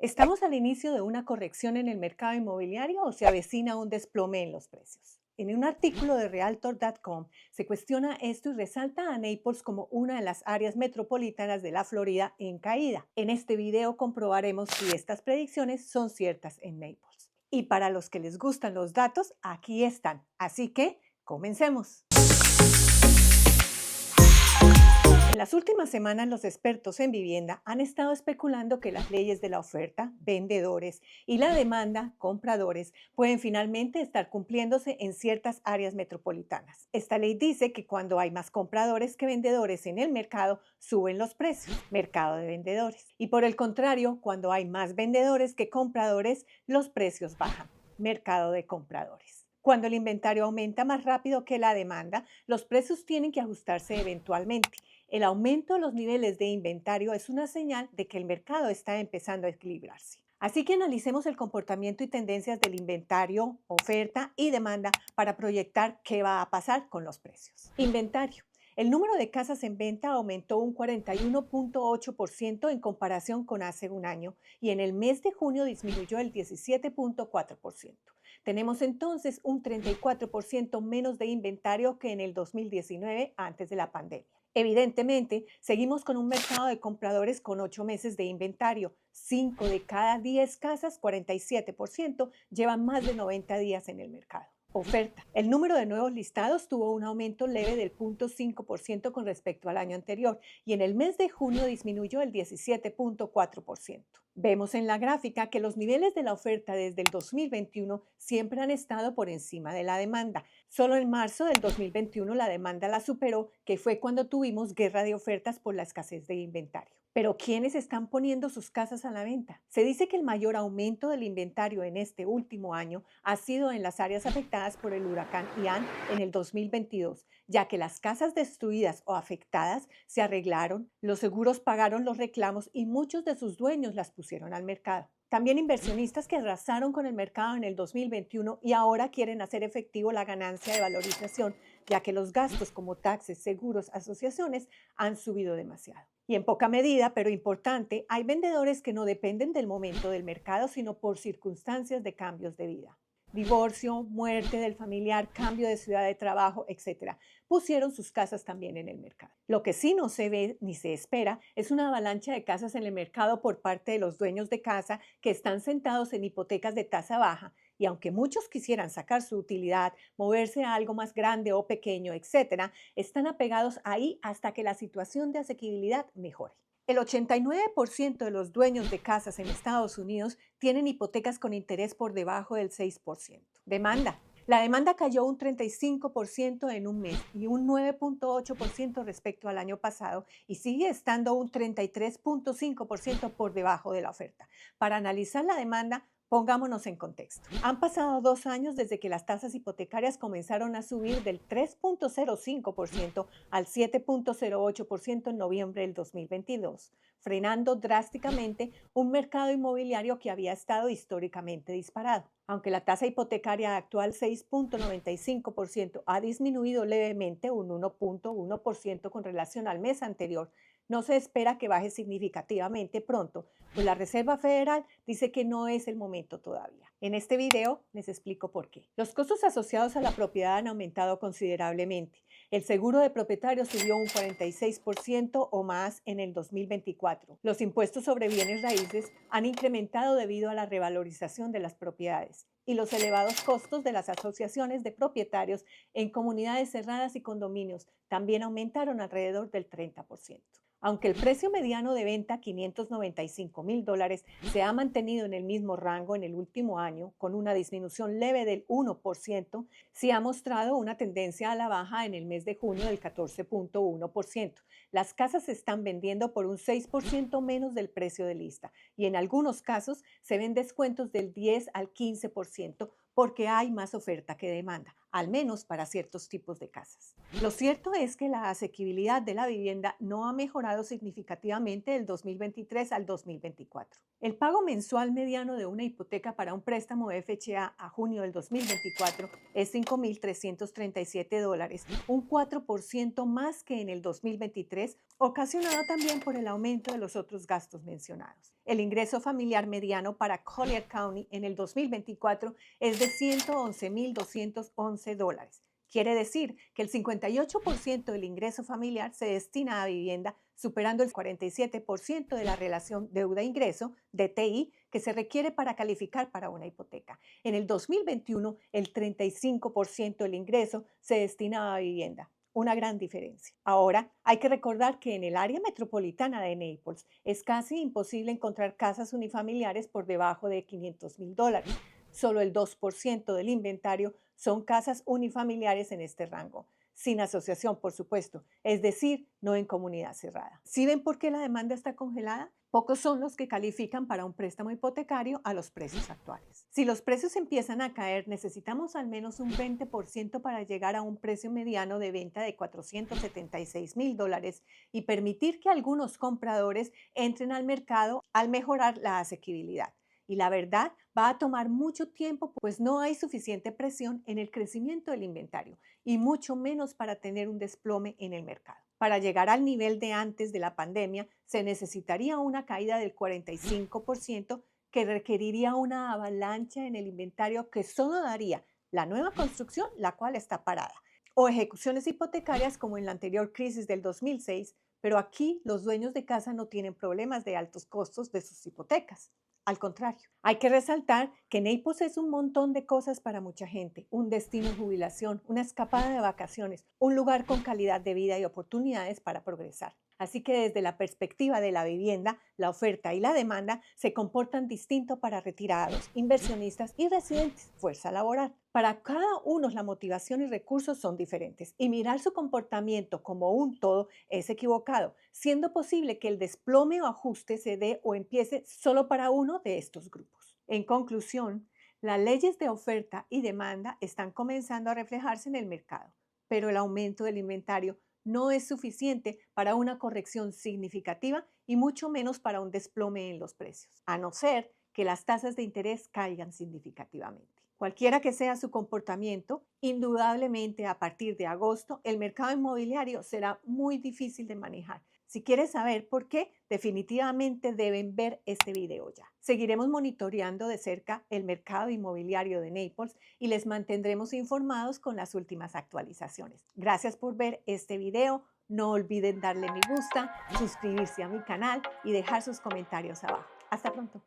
¿Estamos al inicio de una corrección en el mercado inmobiliario o se avecina un desplome en los precios? En un artículo de Realtor.com se cuestiona esto y resalta a Naples como una de las áreas metropolitanas de la Florida en caída. En este video comprobaremos si estas predicciones son ciertas en Naples. Y para los que les gustan los datos, aquí están. Así que, comencemos. En las últimas semanas, los expertos en vivienda han estado especulando que las leyes de la oferta, vendedores, y la demanda, compradores, pueden finalmente estar cumpliéndose en ciertas áreas metropolitanas. Esta ley dice que cuando hay más compradores que vendedores en el mercado, suben los precios, mercado de vendedores. Y por el contrario, cuando hay más vendedores que compradores, los precios bajan, mercado de compradores. Cuando el inventario aumenta más rápido que la demanda, los precios tienen que ajustarse eventualmente. El aumento de los niveles de inventario es una señal de que el mercado está empezando a equilibrarse. Así que analicemos el comportamiento y tendencias del inventario, oferta y demanda para proyectar qué va a pasar con los precios. Inventario. El número de casas en venta aumentó un 41.8% en comparación con hace un año y en el mes de junio disminuyó el 17.4%. Tenemos entonces un 34% menos de inventario que en el 2019 antes de la pandemia. Evidentemente, seguimos con un mercado de compradores con 8 meses de inventario. 5 de cada 10 casas, 47%, llevan más de 90 días en el mercado. Oferta. El número de nuevos listados tuvo un aumento leve del 0.5% con respecto al año anterior y en el mes de junio disminuyó el 17.4%. Vemos en la gráfica que los niveles de la oferta desde el 2021 siempre han estado por encima de la demanda. Solo en marzo del 2021 la demanda la superó, que fue cuando tuvimos guerra de ofertas por la escasez de inventario. Pero ¿quiénes están poniendo sus casas a la venta? Se dice que el mayor aumento del inventario en este último año ha sido en las áreas afectadas por el huracán Ian en el 2022, ya que las casas destruidas o afectadas se arreglaron, los seguros pagaron los reclamos y muchos de sus dueños las pusieron al mercado. También inversionistas que arrasaron con el mercado en el 2021 y ahora quieren hacer efectivo la ganancia de valorización, ya que los gastos como taxes, seguros, asociaciones han subido demasiado. Y en poca medida, pero importante, hay vendedores que no dependen del momento del mercado, sino por circunstancias de cambios de vida. Divorcio, muerte del familiar, cambio de ciudad de trabajo, etcétera, pusieron sus casas también en el mercado. Lo que sí no se ve ni se espera es una avalancha de casas en el mercado por parte de los dueños de casa que están sentados en hipotecas de tasa baja y aunque muchos quisieran sacar su utilidad, moverse a algo más grande o pequeño, etcétera, están apegados ahí hasta que la situación de asequibilidad mejore. El 89% de los dueños de casas en Estados Unidos tienen hipotecas con interés por debajo del 6%. Demanda. La demanda cayó un 35% en un mes y un 9.8% respecto al año pasado y sigue estando un 33.5% por debajo de la oferta. Para analizar la demanda, pongámonos en contexto. Han pasado 2 años desde que las tasas hipotecarias comenzaron a subir del 3.05% al 7.08% en noviembre del 2022, frenando drásticamente un mercado inmobiliario que había estado históricamente disparado. Aunque la tasa hipotecaria actual 6.95% ha disminuido levemente un 1.1% con relación al mes anterior, no se espera que baje significativamente pronto, pues la Reserva Federal dice que no es el momento todavía. En este video les explico por qué. Los costos asociados a la propiedad han aumentado considerablemente. El seguro de propietario subió un 46% o más en el 2024. Los impuestos sobre bienes raíces han incrementado debido a la revalorización de las propiedades y los elevados costos de las asociaciones de propietarios en comunidades cerradas y condominios también aumentaron alrededor del 30%. Aunque el precio mediano de venta, $595,000, se ha mantenido en el mismo rango en el último año, con una disminución leve del 1%, sí ha mostrado una tendencia a la baja en el mes de junio del 14.1%. Las casas se están vendiendo por un 6% menos del precio de lista y en algunos casos se ven descuentos del 10 al 15% porque hay más oferta que demanda. al menos para ciertos tipos de casas. Lo cierto es que la asequibilidad de la vivienda no ha mejorado significativamente del 2023 al 2024. El pago mensual mediano de una hipoteca para un préstamo FHA a junio del 2024 es $5.337, un 4% más que en el 2023, ocasionado también por el aumento de los otros gastos mencionados. El ingreso familiar mediano para Collier County en el 2024 es de $111.211. Quiere decir que el 58% del ingreso familiar se destina a vivienda, superando el 47% de la relación deuda-ingreso, DTI, que se requiere para calificar para una hipoteca. En el 2021, el 35% del ingreso se destina a vivienda. Una gran diferencia. Ahora, hay que recordar que en el área metropolitana de Naples es casi imposible encontrar casas unifamiliares por debajo de $500.000. Solo el 2% del inventario son casas unifamiliares en este rango, sin asociación, por supuesto, es decir, no en comunidad cerrada. ¿Sí ven por qué la demanda está congelada? Pocos son los que califican para un préstamo hipotecario a los precios actuales. Si los precios empiezan a caer, necesitamos al menos un 20% para llegar a un precio mediano de venta de $476.000 y permitir que algunos compradores entren al mercado al mejorar la asequibilidad. Y la verdad, va a tomar mucho tiempo, pues no hay suficiente presión en el crecimiento del inventario y mucho menos para tener un desplome en el mercado. Para llegar al nivel de antes de la pandemia, se necesitaría una caída del 45% que requeriría una avalancha en el inventario que solo daría la nueva construcción, la cual está parada, o ejecuciones hipotecarias como en la anterior crisis del 2006, pero aquí los dueños de casa no tienen problemas de altos costos de sus hipotecas. Al contrario, hay que resaltar que Naples es un montón de cosas para mucha gente, un destino de jubilación, una escapada de vacaciones, un lugar con calidad de vida y oportunidades para progresar. Así que desde la perspectiva de la vivienda, la oferta y la demanda se comportan distinto para retirados, inversionistas y residentes, fuerza laboral. Para cada uno la motivación y recursos son diferentes y mirar su comportamiento como un todo es equivocado, siendo posible que el desplome o ajuste se dé o empiece solo para uno de estos grupos. En conclusión, las leyes de oferta y demanda están comenzando a reflejarse en el mercado, pero el aumento del inventario no es suficiente para una corrección significativa y mucho menos para un desplome en los precios, a no ser que las tasas de interés caigan significativamente. Cualquiera que sea su comportamiento, indudablemente a partir de agosto el mercado inmobiliario será muy difícil de manejar. Si quieres saber por qué, definitivamente deben ver este video ya. Seguiremos monitoreando de cerca el mercado inmobiliario de Naples y les mantendremos informados con las últimas actualizaciones. Gracias por ver este video. No olviden darle me gusta, suscribirse a mi canal y dejar sus comentarios abajo. Hasta pronto.